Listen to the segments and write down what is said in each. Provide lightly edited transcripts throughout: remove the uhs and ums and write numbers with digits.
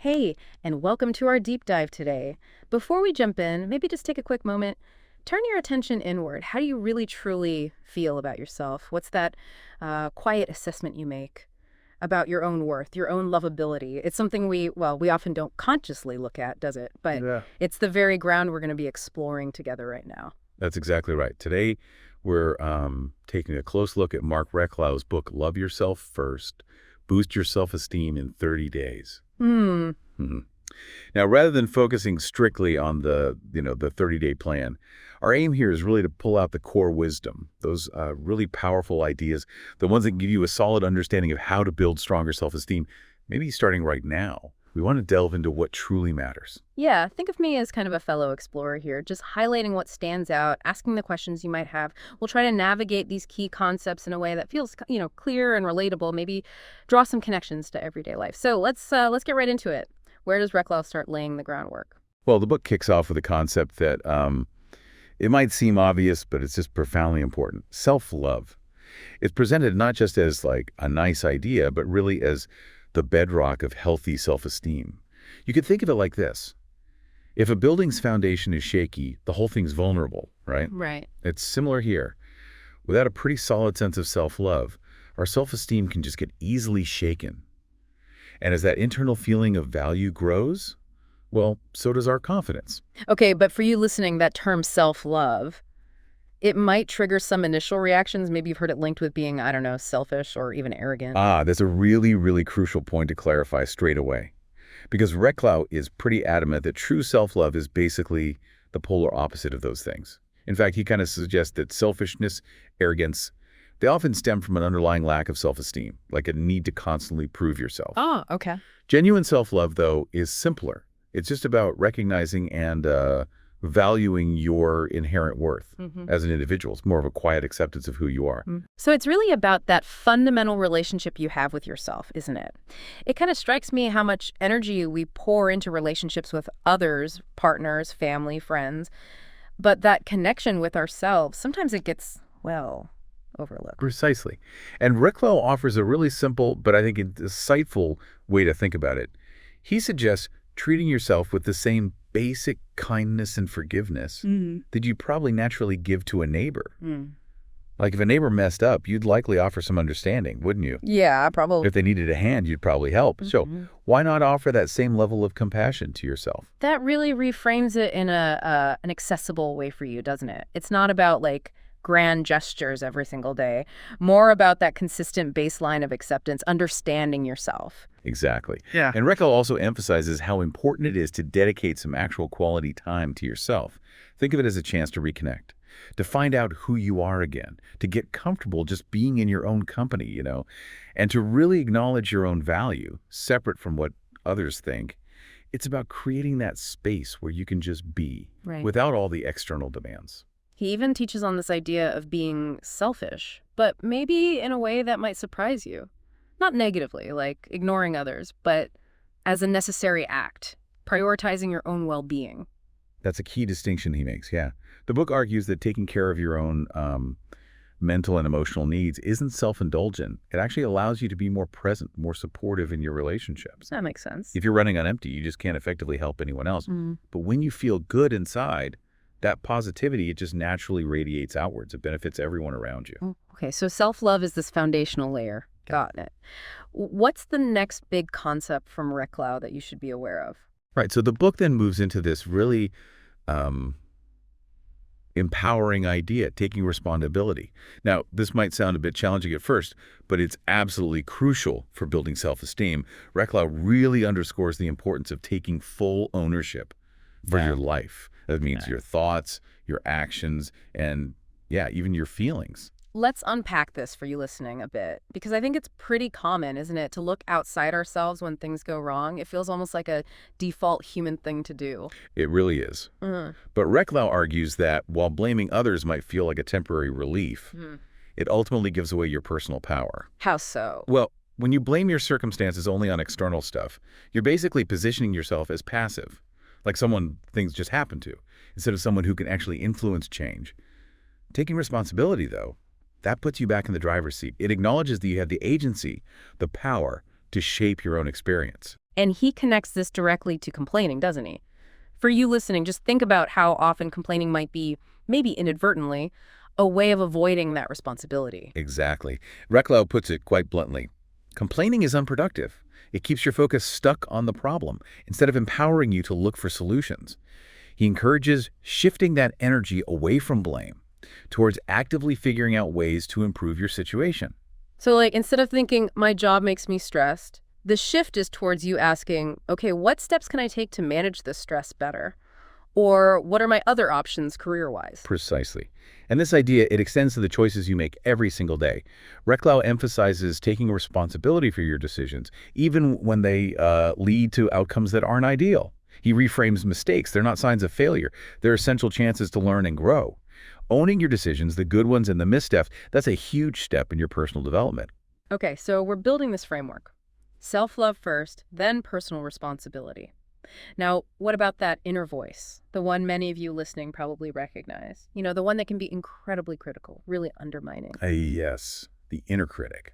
Hey, and welcome to our deep dive today. Before we jump in, maybe just take a quick moment. Turn your attention inward. How do you really truly feel about yourself? What's that quiet assessment you make about your own worth, your own lovability? It's something we often don't consciously look at, does it? But Yeah. it's the very ground we're going to be exploring together right now. That's exactly right. Today, we're taking a close look at Marc Reklau's book, Love Yourself First, Boost Your Self-Esteem in 30 Days. Hmm. Mhm. Now, rather than focusing strictly on the 30-day plan, our aim here is really to pull out the core wisdom, those really powerful ideas, the ones that give you a solid understanding of how to build stronger self-esteem, maybe starting right now. We want to delve into what truly matters. Yeah, think of me as kind of a fellow explorer here, just highlighting what stands out, asking the questions you might have. We'll try to navigate these key concepts in a way that feels, clear and relatable, maybe draw some connections to everyday life. So let's get right into it. Where does Reklau start laying the groundwork? Well, the book kicks off with a concept that it might seem obvious, but it's just profoundly important. Self-love. It's presented not just as like a nice idea, but really as the bedrock of healthy self-esteem. You could think of it like this. If a building's foundation is shaky, the whole thing's vulnerable, right? Right. It's similar here. Without a pretty solid sense of self-love, our self-esteem can just get easily shaken. And as that internal feeling of value grows, well, so does our confidence. Okay, but for you listening, that term self-love, it might trigger some initial reactions. Maybe you've heard it linked with being, I don't know, selfish or even arrogant. That's a really, really crucial point to clarify straight away. Because Reklau is pretty adamant that true self-love is basically the polar opposite of those things. In fact, he kind of suggests that selfishness, arrogance, they often stem from an underlying lack of self-esteem, like a need to constantly prove yourself. Oh, okay. Genuine self-love, though, is simpler. It's just about recognizing and valuing your inherent worth as an individual. It's more of a quiet acceptance of who you are. So it's really about that fundamental relationship you have with yourself, isn't it? It kind of strikes me how much energy we pour into relationships with others, partners, family, friends. But that connection with ourselves, sometimes it gets, overlooked. Precisely. And Reklau offers a really simple, but I think insightful way to think about it. He suggests treating yourself with the same basic kindness and forgiveness that you probably naturally give to a neighbor. Like if a neighbor messed up, you'd likely offer some understanding, wouldn't you? Yeah, probably. If they needed a hand, you'd probably help. So why not offer that same level of compassion to yourself? That really reframes it in an accessible way for you, doesn't it? It's not about like grand gestures every single day, more about that consistent baseline of acceptance, understanding yourself. Exactly. Yeah. And Reklau also emphasizes how important it is to dedicate some actual quality time to yourself. Think of it as a chance to reconnect, to find out who you are again, to get comfortable just being in your own company, and to really acknowledge your own value, separate from what others think. It's about creating that space where you can just be without all the external demands. He even teaches on this idea of being selfish, but maybe in a way that might surprise you. Not negatively, like ignoring others, but as a necessary act, prioritizing your own well-being. That's a key distinction he makes, yeah. The book argues that taking care of your own mental and emotional needs isn't self-indulgent. It actually allows you to be more present, more supportive in your relationships. That makes sense. If you're running on empty, you just can't effectively help anyone else. But when you feel good inside, that positivity, it just naturally radiates outwards. It benefits everyone around you. Okay, so self-love is this foundational layer. Got it. What's the next big concept from Reklau that you should be aware of? Right, so the book then moves into this really empowering idea, taking responsibility. Now, this might sound a bit challenging at first, but it's absolutely crucial for building self-esteem. Reklau really underscores the importance of taking full ownership for your life. That means your thoughts, your actions, and even your feelings. Let's unpack this for you listening a bit, because I think it's pretty common, isn't it, to look outside ourselves when things go wrong. It feels almost like a default human thing to do. It really is. But Reklau argues that while blaming others might feel like a temporary relief, it ultimately gives away your personal power. How so? Well, when you blame your circumstances only on external stuff, you're basically positioning yourself as passive, like someone things just happen to, instead of someone who can actually influence change. Taking responsibility, though, that puts you back in the driver's seat. It acknowledges that you have the agency, the power, to shape your own experience. And he connects this directly to complaining, doesn't he? For you listening, just think about how often complaining might be, maybe inadvertently, a way of avoiding that responsibility. Exactly. Reklau puts it quite bluntly. Complaining is unproductive. It keeps your focus stuck on the problem instead of empowering you to look for solutions. He encourages shifting that energy away from blame towards actively figuring out ways to improve your situation. So, like, instead of thinking, my job makes me stressed, the shift is towards you asking, okay, what steps can I take to manage this stress better? Or what are my other options career-wise? Precisely. And this idea, it extends to the choices you make every single day. Reklau emphasizes taking responsibility for your decisions, even when they lead to outcomes that aren't ideal. He reframes mistakes. They're not signs of failure. They're essential chances to learn and grow. Owning your decisions, the good ones and the missteps, that's a huge step in your personal development. Okay, so we're building this framework. Self-love first, then personal responsibility. Now, what about that inner voice? The one many of you listening probably recognize. You know, the one that can be incredibly critical, really undermining. Yes, the inner critic.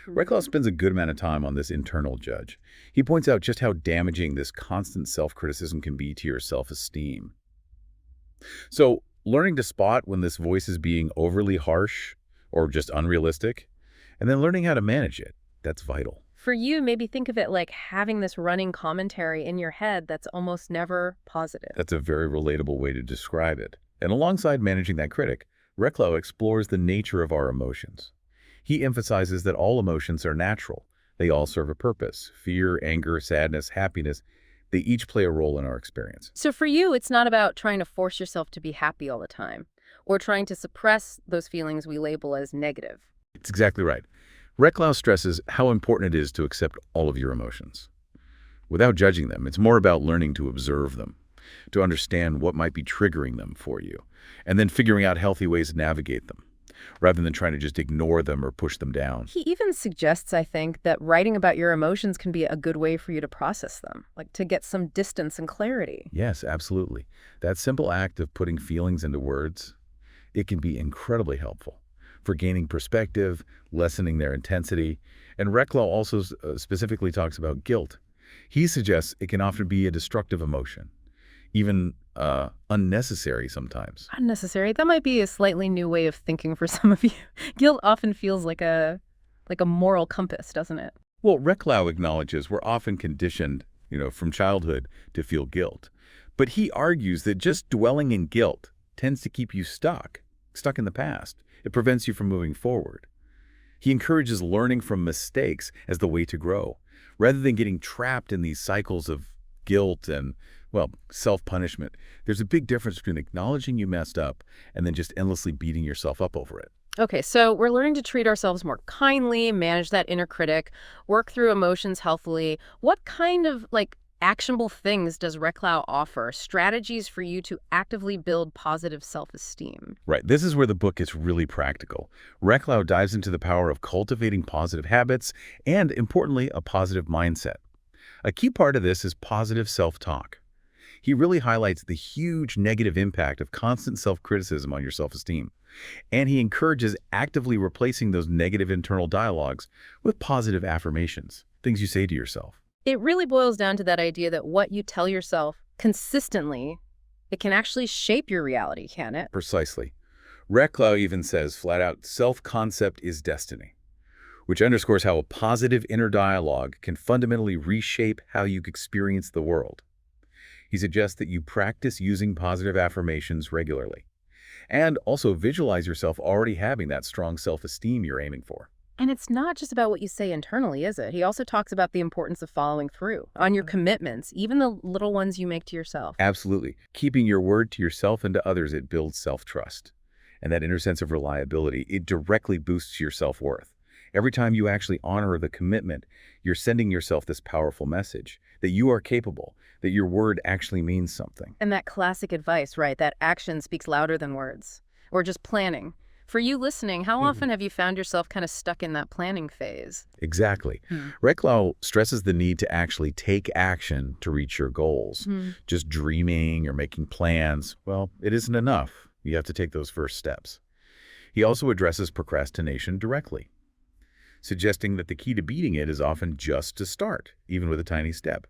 Mhm. Reklau spends a good amount of time on this internal judge. He points out just how damaging this constant self-criticism can be to your self-esteem. So, learning to spot when this voice is being overly harsh or just unrealistic, and then learning how to manage it, that's vital. For you, maybe think of it like having this running commentary in your head that's almost never positive. That's a very relatable way to describe it. And alongside managing that critic, Reklau explores the nature of our emotions. He emphasizes that all emotions are natural. They all serve a purpose. Fear, anger, sadness, happiness, they each play a role in our experience. So for you, it's not about trying to force yourself to be happy all the time or trying to suppress those feelings we label as negative. It's exactly right. Reklau stresses how important it is to accept all of your emotions. Without judging them, it's more about learning to observe them, to understand what might be triggering them for you, and then figuring out healthy ways to navigate them, rather than trying to just ignore them or push them down. He even suggests, I think, that writing about your emotions can be a good way for you to process them, like to get some distance and clarity. Yes, absolutely. That simple act of putting feelings into words, it can be incredibly helpful for gaining perspective, lessening their intensity. And Reklau also specifically talks about guilt. He suggests it can often be a destructive emotion, even unnecessary sometimes. Unnecessary. That might be a slightly new way of thinking for some of you. Guilt often feels like a moral compass, doesn't it? Well, Reklau acknowledges we're often conditioned, from childhood to feel guilt. But he argues that just dwelling in guilt tends to keep you stuck in the past. It prevents you from moving forward. He encourages learning from mistakes as the way to grow, rather than getting trapped in these cycles of guilt and, well, self-punishment. There's a big difference between acknowledging you messed up and then just endlessly beating yourself up over it. Okay, so we're learning to treat ourselves more kindly, manage that inner critic, work through emotions healthily. What kind of, actionable things does Reklau offer? Strategies for you to actively build positive self-esteem? Right. This is where the book gets really practical. Reklau dives into the power of cultivating positive habits and, importantly, a positive mindset. A key part of this is positive self-talk. He really highlights the huge negative impact of constant self-criticism on your self-esteem. And he encourages actively replacing those negative internal dialogues with positive affirmations, things you say to yourself. It really boils down to that idea that what you tell yourself consistently, it can actually shape your reality, can it? Precisely. Reklau even says flat out, self-concept is destiny, which underscores how a positive inner dialogue can fundamentally reshape how you experience the world. He suggests that you practice using positive affirmations regularly, and also visualize yourself already having that strong self-esteem you're aiming for. And it's not just about what you say internally, is it? He also talks about the importance of following through on your commitments, even the little ones you make to yourself. Absolutely. Keeping your word to yourself and to others, it builds self-trust. And that inner sense of reliability, it directly boosts your self-worth. Every time you actually honor the commitment, you're sending yourself this powerful message that you are capable, that your word actually means something. And that classic advice, right? That action speaks louder than words. Or just planning. For you listening, how often have you found yourself kind of stuck in that planning phase? Exactly. Reklau stresses the need to actually take action to reach your goals. Just dreaming or making plans, well, it isn't enough. You have to take those first steps. He also addresses procrastination directly. suggesting that the key to beating it is often just to start, even with a tiny step.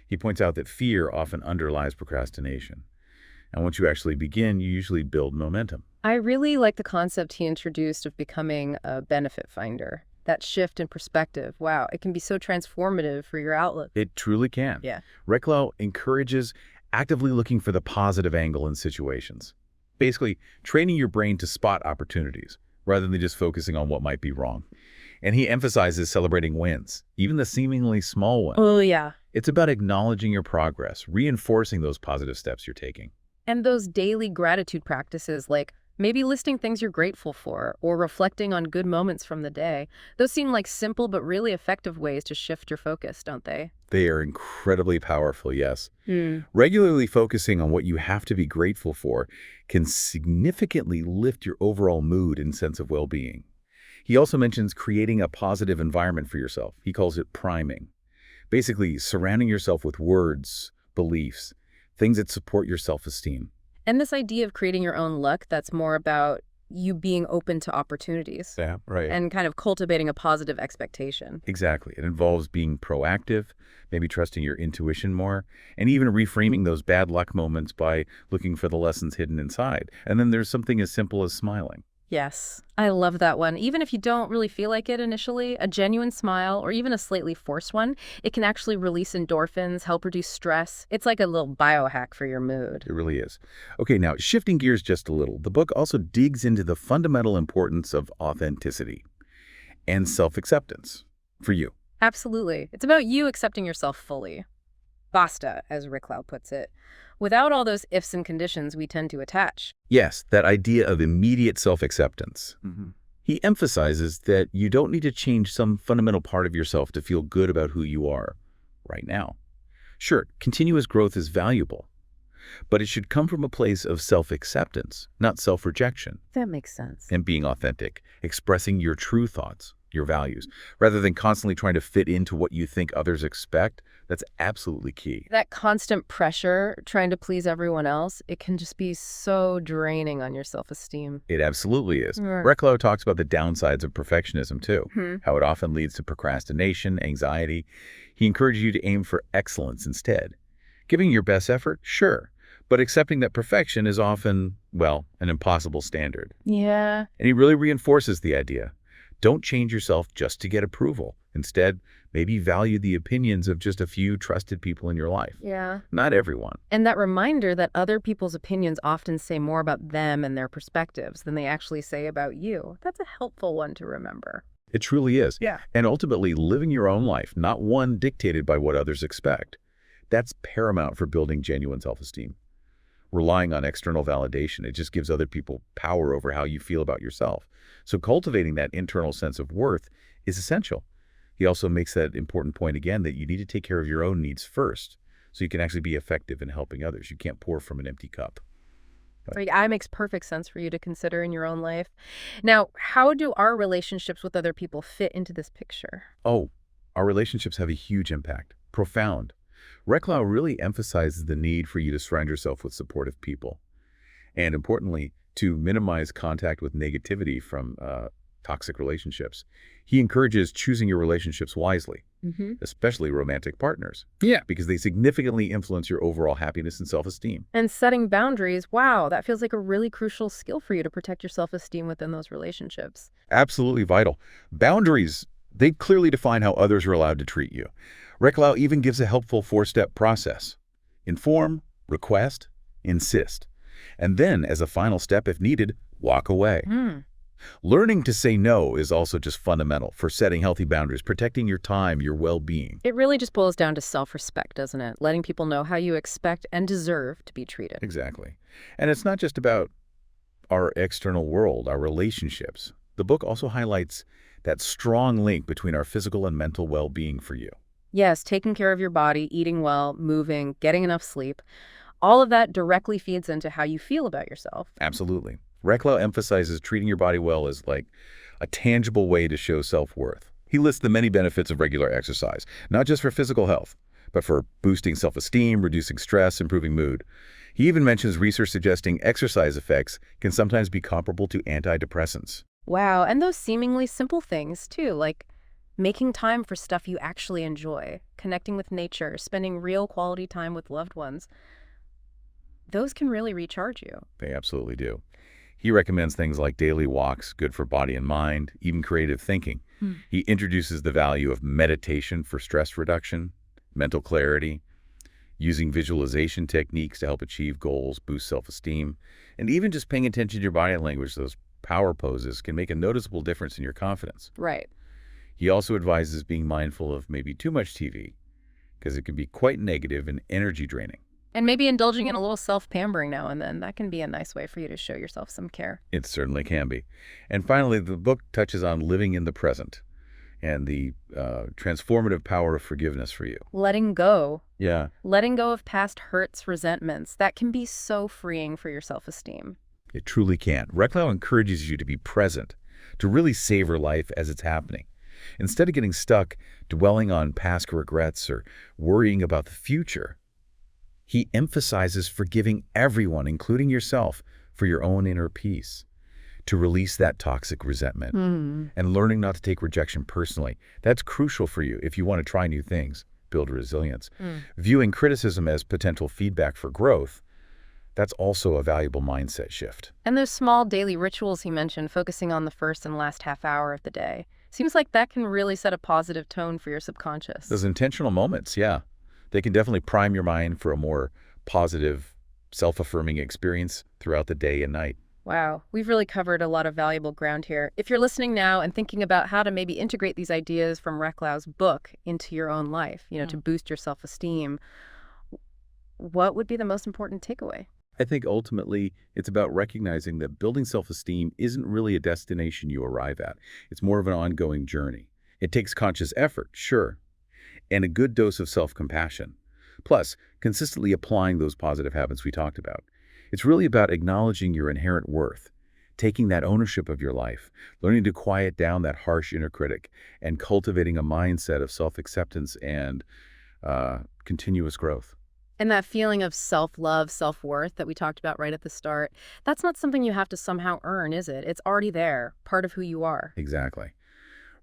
He points out that fear often underlies procrastination. And once you actually begin, you usually build momentum. I really like the concept he introduced of becoming a benefit finder. That shift in perspective, wow, it can be so transformative for your outlook. It truly can. Yeah. Reklau encourages actively looking for the positive angle in situations. Basically, training your brain to spot opportunities rather than just focusing on what might be wrong. And he emphasizes celebrating wins, even the seemingly small ones. Oh, yeah. It's about acknowledging your progress, reinforcing those positive steps you're taking. And those daily gratitude practices, like maybe listing things you're grateful for or reflecting on good moments from the day, those seem like simple but really effective ways to shift your focus, don't they? They are incredibly powerful, yes. Hmm. Regularly focusing on what you have to be grateful for can significantly lift your overall mood and sense of well-being. He also mentions creating a positive environment for yourself. He calls it priming. Basically, surrounding yourself with words, beliefs, things that support your self-esteem. And this idea of creating your own luck, that's more about you being open to opportunities Yeah, right. and kind of cultivating a positive expectation. Exactly. It involves being proactive, maybe trusting your intuition more, and even reframing those bad luck moments by looking for the lessons hidden inside. And then there's something as simple as smiling. Yes, I love that one. Even if you don't really feel like it initially, a genuine smile or even a slightly forced one, it can actually release endorphins, help reduce stress. It's like a little biohack for your mood. It really is. Okay, now shifting gears just a little, the book also digs into the fundamental importance of authenticity and self-acceptance for you. Absolutely. It's about you accepting yourself fully. Basta, as Reklau puts it, without all those ifs and conditions we tend to attach. Yes, that idea of immediate self-acceptance. He emphasizes that you don't need to change some fundamental part of yourself to feel good about who you are right now. Sure, continuous growth is valuable, but it should come from a place of self-acceptance, not self-rejection, That makes sense. and being authentic, expressing your true thoughts, your values, rather than constantly trying to fit into what you think others expect. That's absolutely key. That constant pressure, trying to please everyone else, it can just be so draining on your self-esteem. It absolutely is. Right. Reklau talks about the downsides of perfectionism too, Hmm. how it often leads to procrastination, anxiety. He encourages you to aim for excellence instead. Giving your best effort, sure, but accepting that perfection is often, well, an impossible standard. Yeah. And he really reinforces the idea. Don't change yourself just to get approval. Instead, maybe value the opinions of just a few trusted people in your life. Yeah. Not everyone. And that reminder that other people's opinions often say more about them and their perspectives than they actually say about you. That's a helpful one to remember. It truly is. Yeah. And ultimately, living your own life, not one dictated by what others expect. That's paramount for building genuine self-esteem. Relying on external validation, it just gives other people power over how you feel about yourself. So cultivating that internal sense of worth is essential. He also makes that important point again that you need to take care of your own needs first so you can actually be effective in helping others. You can't pour from an empty cup. Like, that makes perfect sense for you to consider in your own life. Now, how do our relationships with other people fit into this picture? Oh, our relationships have a huge impact. Profound. Reklau really emphasizes the need for you to surround yourself with supportive people. And importantly, to minimize contact with negativity from toxic relationships. He encourages choosing your relationships wisely, especially romantic partners. Yeah. Because they significantly influence your overall happiness and self-esteem. And setting boundaries, wow, that feels like a really crucial skill for you to protect your self-esteem within those relationships. Absolutely vital. Boundaries, they clearly define how others are allowed to treat you. Reklau even gives a helpful 4-step process. Inform, request, insist. And then, as a final step if needed, walk away. Learning to say no is also just fundamental for setting healthy boundaries, protecting your time, your well-being. It really just boils down to self-respect, doesn't it? Letting people know how you expect and deserve to be treated. Exactly. And it's not just about our external world, our relationships. The book also highlights that strong link between our physical and mental well-being for you. Yes, taking care of your body, eating well, moving, getting enough sleep, all of that directly feeds into how you feel about yourself. Absolutely. Reklau emphasizes treating your body well as like a tangible way to show self-worth. He lists the many benefits of regular exercise, not just for physical health, but for boosting self-esteem, reducing stress, improving mood. He even mentions research suggesting exercise effects can sometimes be comparable to antidepressants. Wow, and those seemingly simple things, too, like making time for stuff you actually enjoy, connecting with nature, spending real quality time with loved ones, those can really recharge you. They absolutely do. He recommends things like daily walks, good for body and mind, even creative thinking. Hmm. He introduces the value of meditation for stress reduction, mental clarity, using visualization techniques to help achieve goals, boost self-esteem, and even just paying attention to your body language, those power poses, can make a noticeable difference in your confidence. Right. He also advises being mindful of maybe too much TV, because it can be quite negative and energy draining. And maybe indulging in a little self-pampering now and then. That can be a nice way for you to show yourself some care. It certainly can be. And finally, the book touches on living in the present and the transformative power of forgiveness for you. Letting go. Yeah, Letting go of past hurts, resentments, that can be so freeing for your self-esteem. it truly can. Reklau encourages you to be present, to really savor life as it's happening. Instead of getting stuck dwelling on past regrets or worrying about the future, he emphasizes forgiving everyone, including yourself, for your own inner peace, to release that toxic resentment, Hmm. and learning not to take rejection personally. That's crucial for you if you want to try new things, build resilience. Mm. Viewing criticism as potential feedback for growth, that's also a valuable mindset shift. And those small daily rituals he mentioned, focusing on the first and last half hour of the day, seems like that can really set a positive tone for your subconscious. Those intentional moments, yeah, they can definitely prime your mind for a more positive, self-affirming experience throughout the day and night. Wow, we've really covered a lot of valuable ground here. If you're listening now and thinking about how to maybe integrate these ideas from Reklau's book into your own life, to boost your self-esteem, what would be the most important takeaway? I think ultimately it's about recognizing that building self-esteem isn't really a destination you arrive at. It's more of an ongoing journey. It takes conscious effort, sure, and a good dose of self-compassion. Plus, consistently applying those positive habits we talked about. It's really about acknowledging your inherent worth, taking that ownership of your life, learning to quiet down that harsh inner critic, and cultivating a mindset of self-acceptance and continuous growth. And that feeling of self-love, self-worth that we talked about right at the start, that's not something you have to somehow earn, is it? It's already there, part of who you are. Exactly.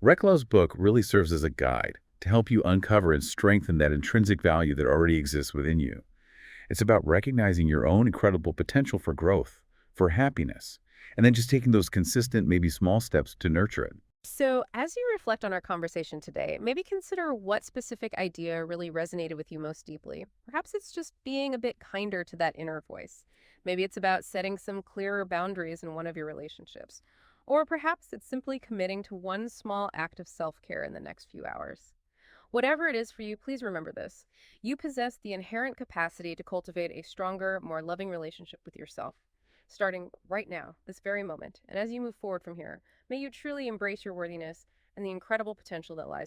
Reklau's book really serves as a guide to help you uncover and strengthen that intrinsic value that already exists within you. It's about recognizing your own incredible potential for growth, for happiness, and then just taking those consistent, maybe small steps to nurture it. So, as you reflect on our conversation today, maybe consider what specific idea really resonated with you most deeply. Perhaps it's just being a bit kinder to that inner voice. Maybe it's about setting some clearer boundaries in one of your relationships. Or perhaps it's simply committing to one small act of self-care in the next few hours. Whatever it is for you, please remember this. You possess the inherent capacity to cultivate a stronger, more loving relationship with yourself, starting right now, this very moment. And as you move forward from here, may you truly embrace your worthiness and the incredible potential that lies